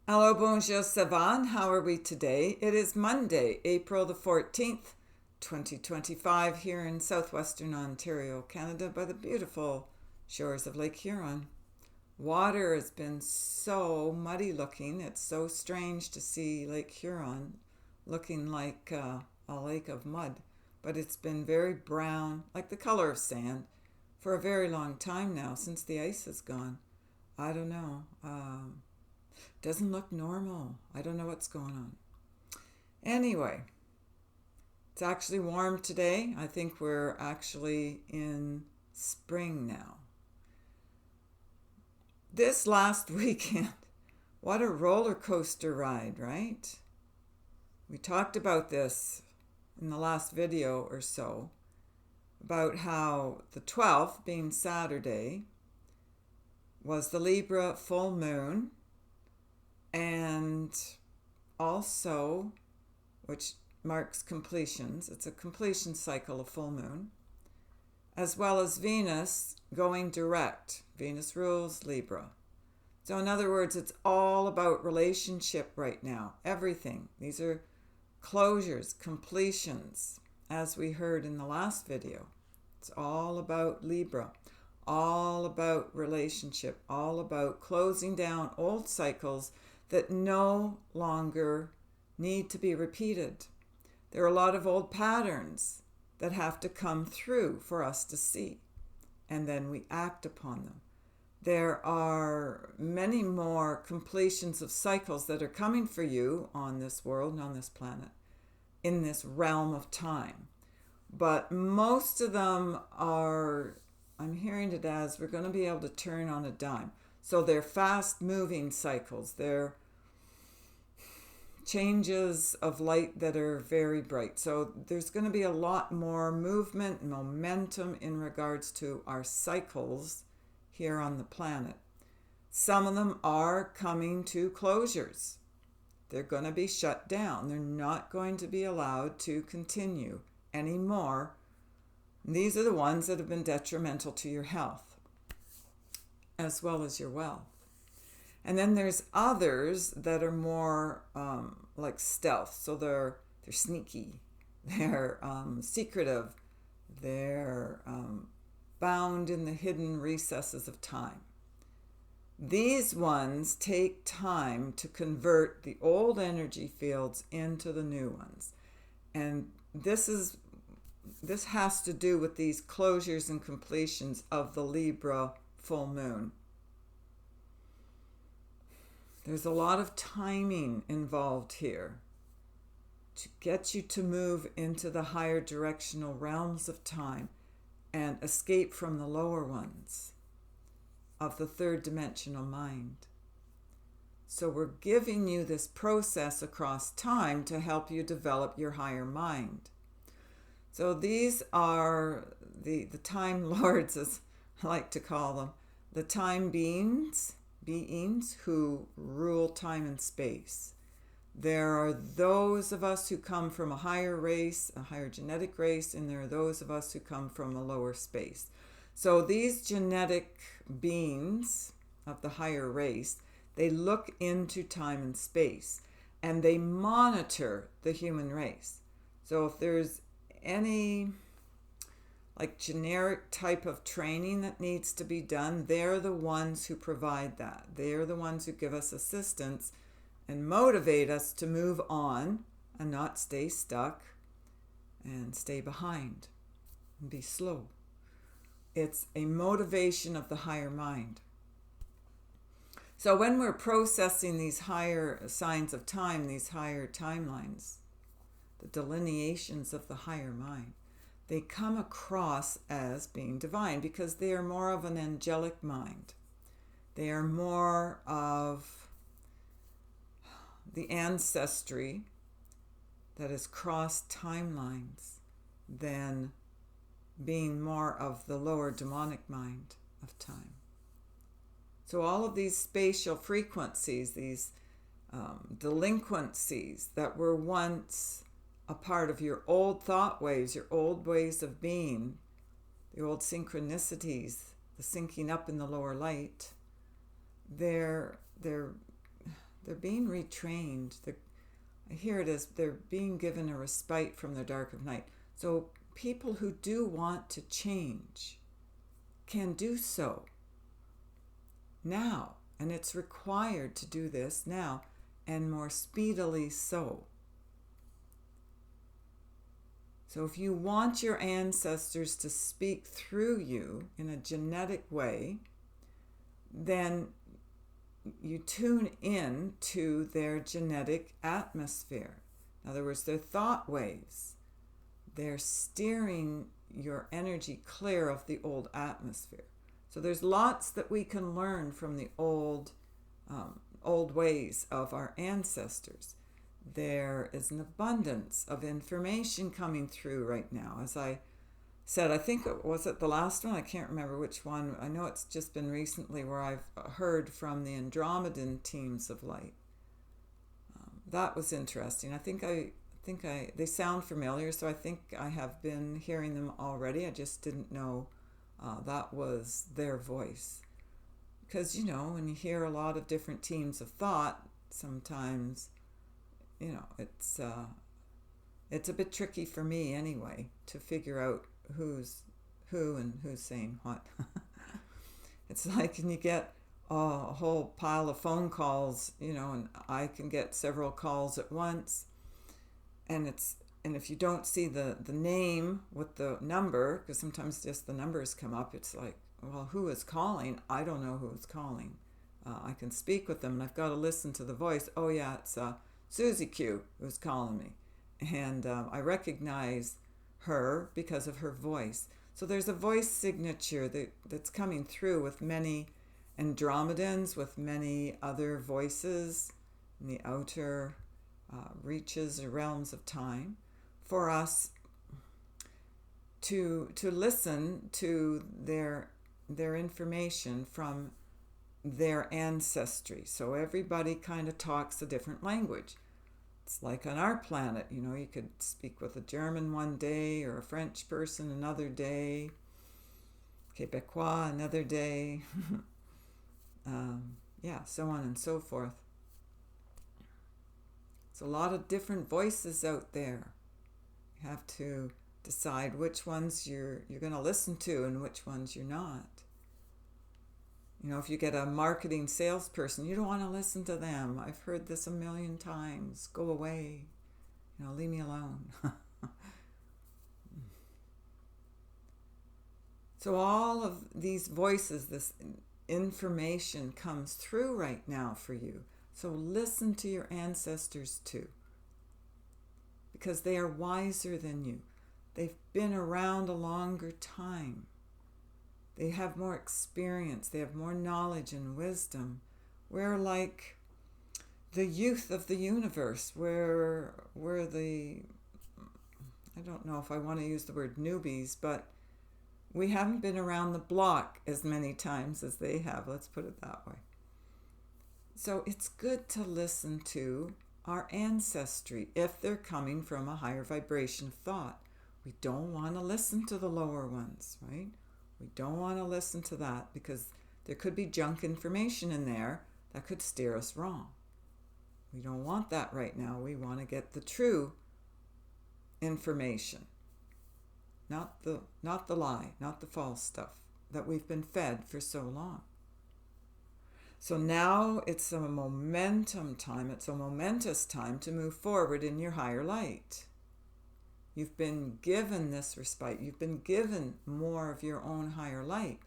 Hello, bonjour, Savan. How are we today? It is Monday, April the 14th, 2025, here in southwestern Ontario, Canada, by the beautiful shores of Lake Huron. Water has been so muddy looking. It's so strange to see Lake Huron looking like a lake of mud, but it's been very brown, like the color of sand, for a very long time now, since the ice is gone. I don't know. Doesn't look normal. I don't know what's going on. Anyway, it's actually warm today. I think we're actually in spring now. This last weekend, what a roller coaster ride, right? We talked about this in the last video or so about how the 12th, being Saturday, was the Libra full moon, and also, which marks completions, it's a completion cycle of full moon, as well as Venus going direct. Venus rules Libra. So, in other words, it's all about relationship right now. Everything. These are closures, completions, as we heard in the last video. It's all about Libra, all about relationship, all about closing down old cycles that no longer need to be repeated. There are a lot of old patterns that have to come through for us to see, and then we act upon them. There are many more completions of cycles that are coming for you on this world and on this planet, in this realm of time. But most of them are, I'm hearing it as, we're going to be able to turn on a dime. So they're fast moving cycles. They're changes of light that are very bright. So there's going to be a lot more movement, momentum in regards to our cycles here on the planet. Some of them are coming to closures. They're going to be shut down. They're not going to be allowed to continue anymore. These are the ones that have been detrimental to your health as well as your wealth. And then there's others that are more like stealth. So they're sneaky, they're secretive, they're bound in the hidden recesses of time. These ones take time to convert the old energy fields into the new ones. And this has to do with these closures and completions of the Libra full moon. There's a lot of timing involved here to get you to move into the higher directional realms of time and escape from the lower ones of the third dimensional mind. So we're giving you this process across time to help you develop your higher mind. So these are the time lords, as I like to call them, the time beings who rule time and space. There are those of us who come from a higher race, a higher genetic race, and there are those of us who come from a lower space. So these genetic beings of the higher race, they look into time and space, and they monitor the human race. So if there's any like generic type of training that needs to be done, they're the ones who provide that. They're the ones who give us assistance and motivate us to move on and not stay stuck and stay behind and be slow. It's a motivation of the higher mind. So when we're processing these higher signs of time, these higher timelines, the delineations of the higher mind, they come across as being divine because they are more of an angelic mind. They are more of the ancestry that has crossed timelines than being more of the lower demonic mind of time. So all of these spatial frequencies, these delinquencies that were once a part of your old thought waves, your old ways of being, the old synchronicities, the syncing up in the lower light, they're they're being retrained. Here it is, they're being given a respite from the dark of night. So people who do want to change can do so now. And it's required to do this now, and more speedily so. So if you want your ancestors to speak through you in a genetic way, then you tune in to their genetic atmosphere. In other words, their thought waves. They're steering your energy clear of the old atmosphere. So there's lots that we can learn from the old ways of our ancestors. There is an abundance of information coming through right now. As I said, I think was it the last one? I can't remember which one. I know it's just been recently where I've heard from the Andromedan teams of light. That was interesting. I think they sound familiar, so I think I have been hearing them already. I just didn't know that was their voice. Because, when you hear a lot of different teams of thought, sometimes, it's a bit tricky for me anyway to figure out who's who and who's saying what. It's like when you get a whole pile of phone calls, and I can get several calls at once, and if you don't see the name with the number, because sometimes just the numbers come up, it's like, well, who is calling? I don't know who is calling. I can speak with them, and I've got to listen to the voice. Oh yeah, it's Susie Q who's calling me, and I recognize her because of her voice. So there's a voice signature that's coming through with many Andromedans, with many other voices in the outer reaches or realms of time, for us to listen to their information from their ancestry. So everybody kind of talks a different language. It's like on our planet, you could speak with a German one day, or a French person another day, Quebecois another day, so on and so forth. It's a lot of different voices out there. You have to decide which ones you're going to listen to and which ones you're not. If you get a marketing salesperson, you don't want to listen to them. I've heard this a million times. Go away. Leave me alone. So all of these voices, this information comes through right now for you. So listen to your ancestors too, because they are wiser than you. They've been around a longer time. They have more experience. They have more knowledge and wisdom. We're like the youth of the universe. We're the, I don't know if I want to use the word newbies, but we haven't been around the block as many times as they have. Let's put it that way. So it's good to listen to our ancestry if they're coming from a higher vibration of thought. We don't want to listen to the lower ones, right? We don't want to listen to that, because there could be junk information in there that could steer us wrong. We don't want that right now. We want to get the true information, not the lie, not the false stuff that we've been fed for so long. So now it's a momentum time. It's a momentous time to move forward in your higher light. You've been given this respite. You've been given more of your own higher light.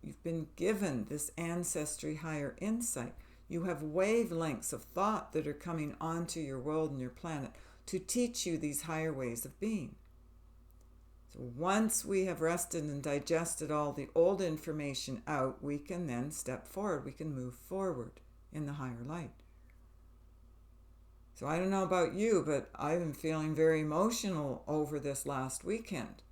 You've been given this ancestry higher insight. You have wavelengths of thought that are coming onto your world and your planet to teach you these higher ways of being. So once we have rested and digested all the old information out, we can then step forward. We can move forward in the higher light. So I don't know about you, but I've been feeling very emotional over this last weekend.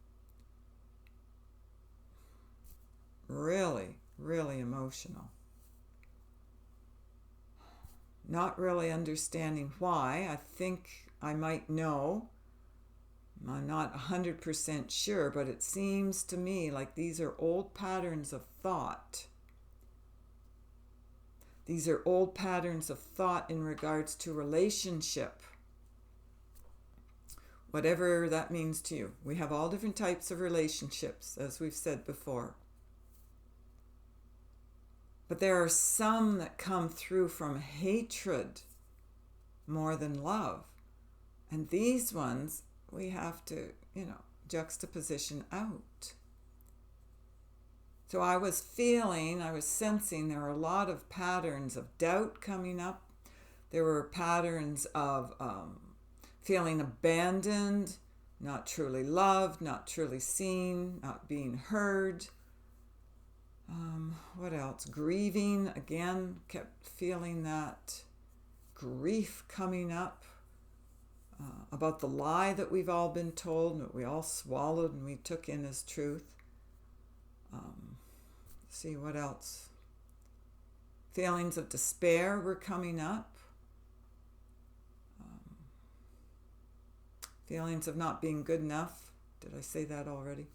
Really, really emotional. Not really understanding why. I think I might know. I'm not 100% sure, but it seems to me like these are old patterns of thought These are old patterns of thought in regards to relationship. Whatever that means to you. We have all different types of relationships, as we've said before. But there are some that come through from hatred more than love. And these ones we have to, juxtaposition out. So I was sensing there were a lot of patterns of doubt coming up. There were patterns of feeling abandoned, not truly loved, not truly seen, not being heard. What else? Grieving, again, kept feeling that grief coming up about the lie that we've all been told, that we all swallowed and we took in as truth. See what else? Feelings of despair were coming up. Feelings of not being good enough. Did I say that already?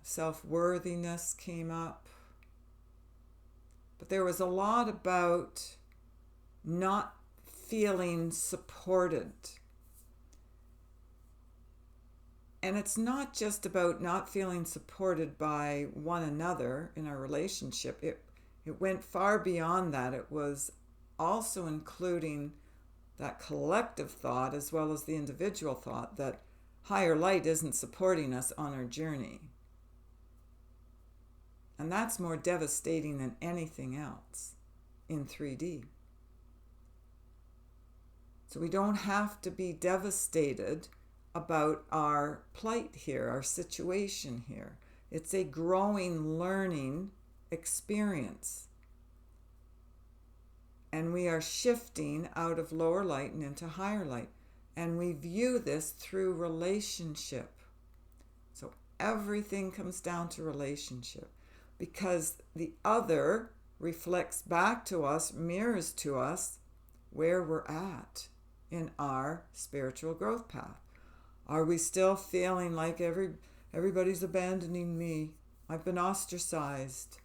Self-worthiness came up. But there was a lot about not feeling supported. And it's not just about not feeling supported by one another in our relationship. It went far beyond that. It was also including that collective thought as well as the individual thought that higher light isn't supporting us on our journey. And that's more devastating than anything else in 3D. So we don't have to be devastated about our plight here, our situation here. It's a growing, learning experience. And we are shifting out of lower light and into higher light. And we view this through relationship. So everything comes down to relationship. Because the other reflects back to us, mirrors to us where we're at in our spiritual growth path. Are we still feeling like everybody's abandoning me? I've been ostracized.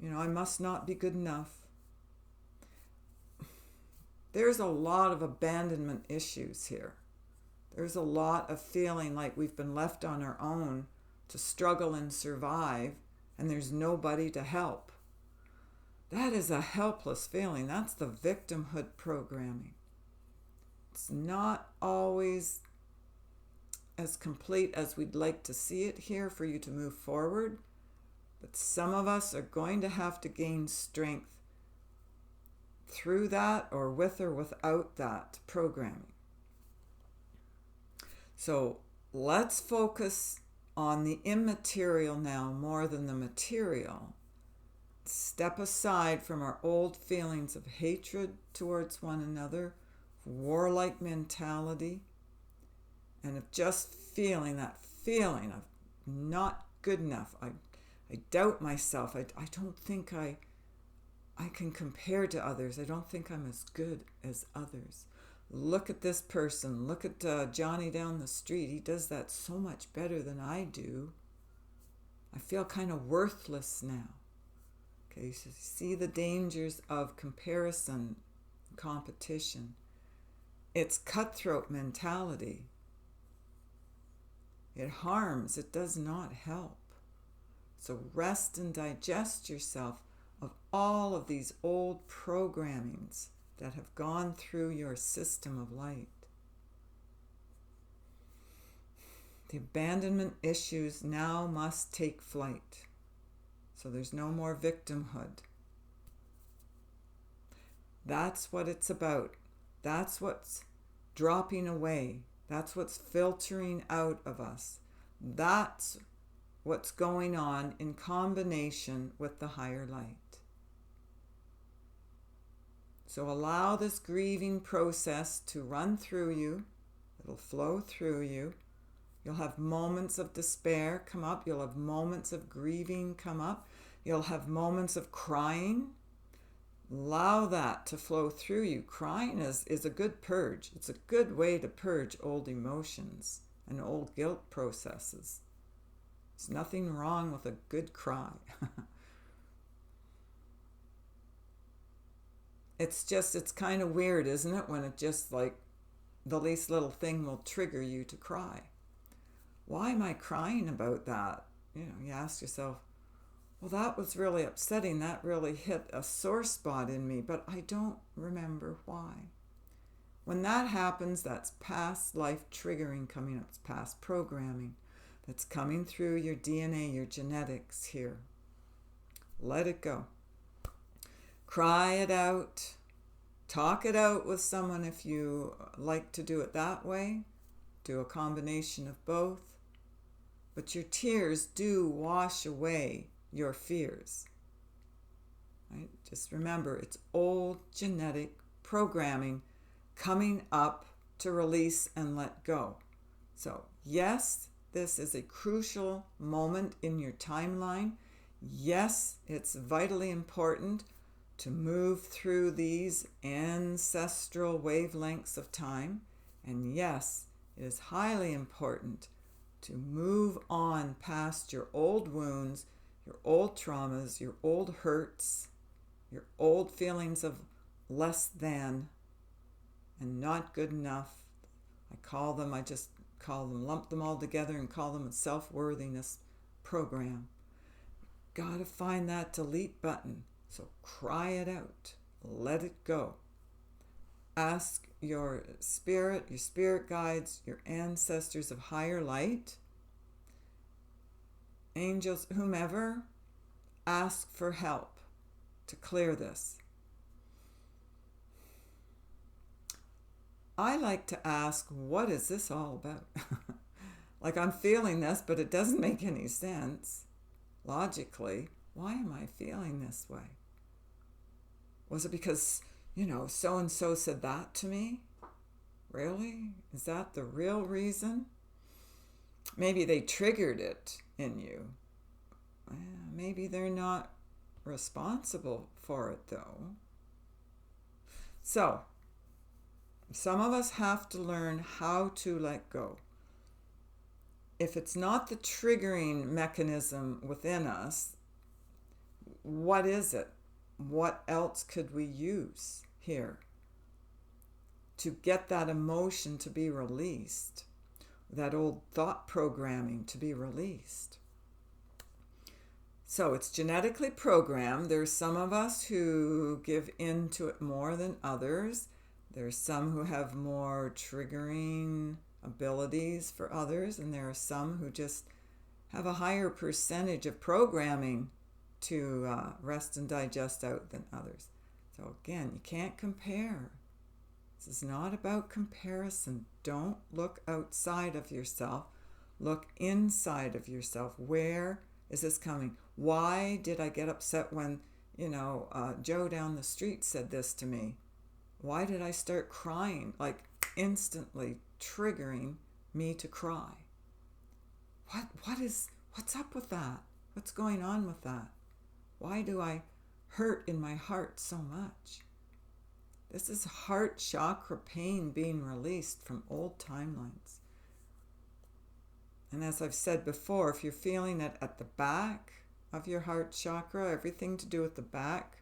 I must not be good enough. There's a lot of abandonment issues here. There's a lot of feeling like we've been left on our own to struggle and survive, and there's nobody to help. That is a helpless feeling. That's the victimhood programming. It's not always as complete as we'd like to see it here for you to move forward, but some of us are going to have to gain strength through that or with or without that programming. So let's focus on the immaterial now more than the material. Step aside from our old feelings of hatred towards one another, warlike mentality, and of just feeling that feeling of not good enough. I doubt myself. I don't think I can compare to others. I don't think I'm as good as others. Look at this person. Look at Johnny down the street. He does that so much better than I do. I feel kind of worthless now. Okay, so see the dangers of comparison, competition. It's cutthroat mentality. It harms. It does not help. So rest and digest yourself of all of these old programmings that have gone through your system of light. The abandonment issues now must take flight. So there's no more victimhood. That's what it's about. That's what's dropping away. That's what's filtering out of us. That's what's going on in combination with the higher light. So allow this grieving process to run through you. It'll flow through you. You'll have moments of despair come up. You'll have moments of grieving come up. You'll have moments of crying. Allow that to flow through you. Crying is a good purge. It's a good way to purge old emotions and old guilt processes. There's nothing wrong with a good cry. it's kind of weird, isn't it, when it just like the least little thing will trigger you to cry. Why am I crying about that? You ask yourself, well, that was really upsetting. That really hit a sore spot in me, but I don't remember why. When that happens, that's past life triggering coming up. It's past programming that's coming through your DNA, your genetics here. Let it go. Cry it out. Talk it out with someone if you like to do it that way. Do a combination of both. But your tears do wash away your fears. Right? Just remember, it's old genetic programming coming up to release and let go. So, yes, this is a crucial moment in your timeline. Yes, it's vitally important to move through these ancestral wavelengths of time. And yes, it is highly important to move on past your old wounds, your old traumas, your old hurts, your old feelings of less than and not good enough. I just call them, lump them all together and call them a self-worthiness program. Gotta find that delete button. So cry it out. Let it go. Ask your spirit guides, your ancestors of higher light, angels, whomever, ask for help to clear this. I like to ask, what is this all about? Like, I'm feeling this, but it doesn't make any sense. Logically, why am I feeling this way? Was it because, so-and-so said that to me? Really? Is that the real reason? Maybe they triggered it in you. Maybe they're not responsible for it, though. So, some of us have to learn how to let go. If it's not the triggering mechanism within us, what is it? What else could we use here to get that emotion to be released, that old thought programming to be released? So it's genetically programmed. There's some of us who give in to it more than others. There's some who have more triggering abilities for others, and there are some who just have a higher percentage of programming to rest and digest out than others. So again, you can't compare. This is not about comparison. Don't look outside of yourself. Look inside of yourself. Where is this coming? Why did I get upset when, Joe down the street said this to me? Why did I start crying, like instantly triggering me to cry? What's up with that? What's going on with that? Why do I hurt in my heart so much? This is heart chakra pain being released from old timelines. And as I've said before, if you're feeling it at the back of your heart chakra, everything to do with the back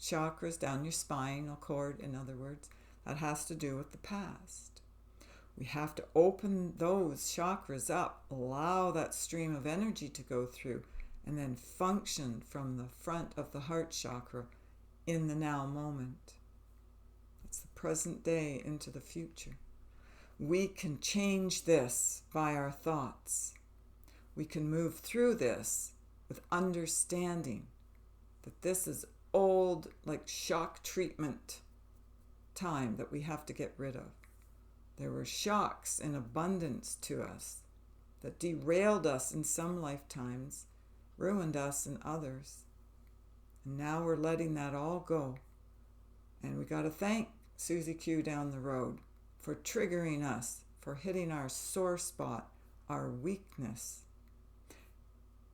chakras, down your spinal cord, in other words, that has to do with the past. We have to open those chakras up, allow that stream of energy to go through, and then function from the front of the heart chakra in the now moment. It's the present day into the future. We can change this by our thoughts. We can move through this with understanding that this is old, like shock treatment time that we have to get rid of. There were shocks in abundance to us that derailed us in some lifetimes, ruined us in others. And now we're letting that all go. And we got to thank Susie Q down the road for triggering us, for hitting our sore spot, our weakness,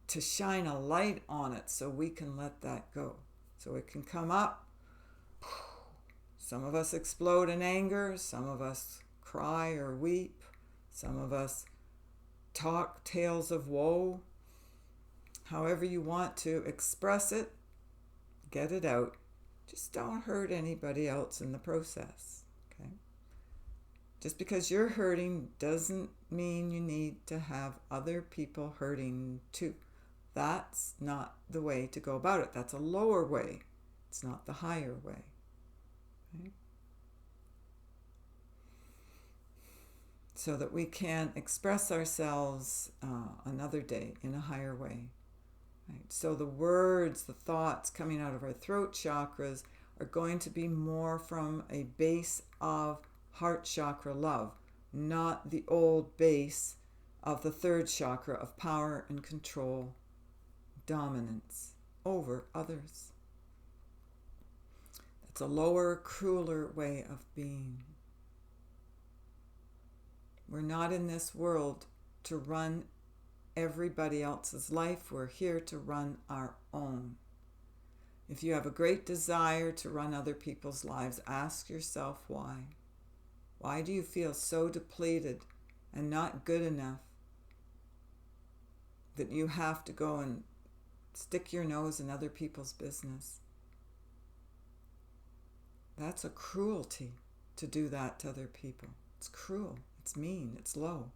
to shine a light on it so we can let that go. So it can come up. Some of us explode in anger. Some of us cry or weep. Some of us talk tales of woe. However you want to express it, get it out. Just don't hurt anybody else in the process. Okay? Just because you're hurting doesn't mean you need to have other people hurting too. That's not the way to go about it. That's a lower way. It's not the higher way. Right? So that we can express ourselves another day in a higher way. Right? So the words, the thoughts coming out of our throat chakras are going to be more from a base of heart chakra love, not the old base of the third chakra of power and control, dominance over others. That's a lower, crueler way of being. We're not in this world to run everybody else's life. We're here to run our own. If you have a great desire to run other people's lives, ask yourself why. Why do you feel so depleted and not good enough that you have to go and stick your nose in other people's business? That's a cruelty to do that to other people. It's cruel. It's mean. It's low.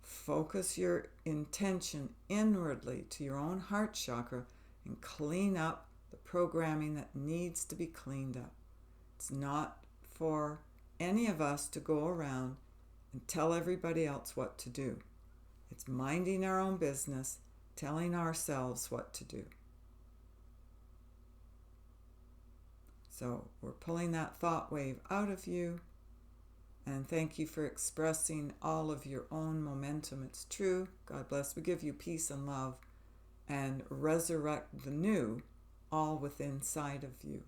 Focus your intention inwardly to your own heart chakra and clean up the programming that needs to be cleaned up. It's not for any of us to go around and tell everybody else what to do. It's minding our own business, telling ourselves what to do. So we're pulling that thought wave out of you. And thank you for expressing all of your own momentum. It's true. God bless. We give you peace and love and resurrect the new all within inside of you.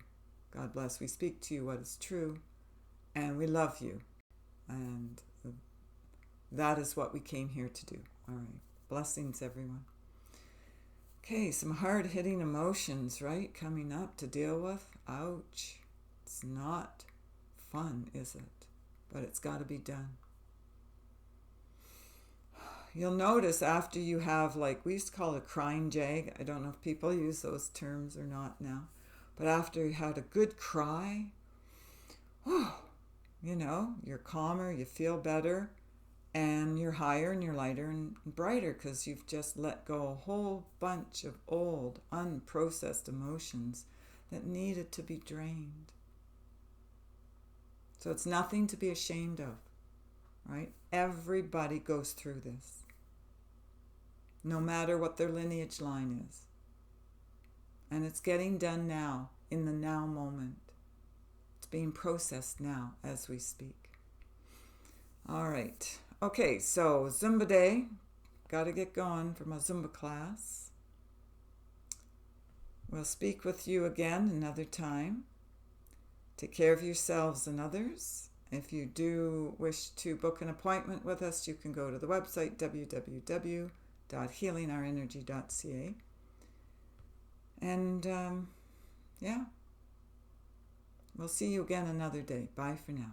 God bless. We speak to you what is true and we love you. And that is what we came here to do. All right. Blessings, everyone. Okay, some hard-hitting emotions, right, coming up to deal with. Ouch. It's not fun, is it? But it's got to be done. You'll notice after you have, like, we used to call it a crying jag. I don't know if people use those terms or not now. But after you had a good cry, you know, you're calmer, you feel better, and you're higher and you're lighter and brighter because you've just let go a whole bunch of old, unprocessed emotions that needed to be drained. So it's nothing to be ashamed of, right? Everybody goes through this, no matter what their lineage line is. And it's getting done now, in the now moment. It's being processed now as we speak. All right. Okay, so Zumba Day. Got to get going for my Zumba class. We'll speak with you again another time. Take care of yourselves and others. If you do wish to book an appointment with us, you can go to the website www.healingourenergy.ca. And we'll see you again another day. Bye for now.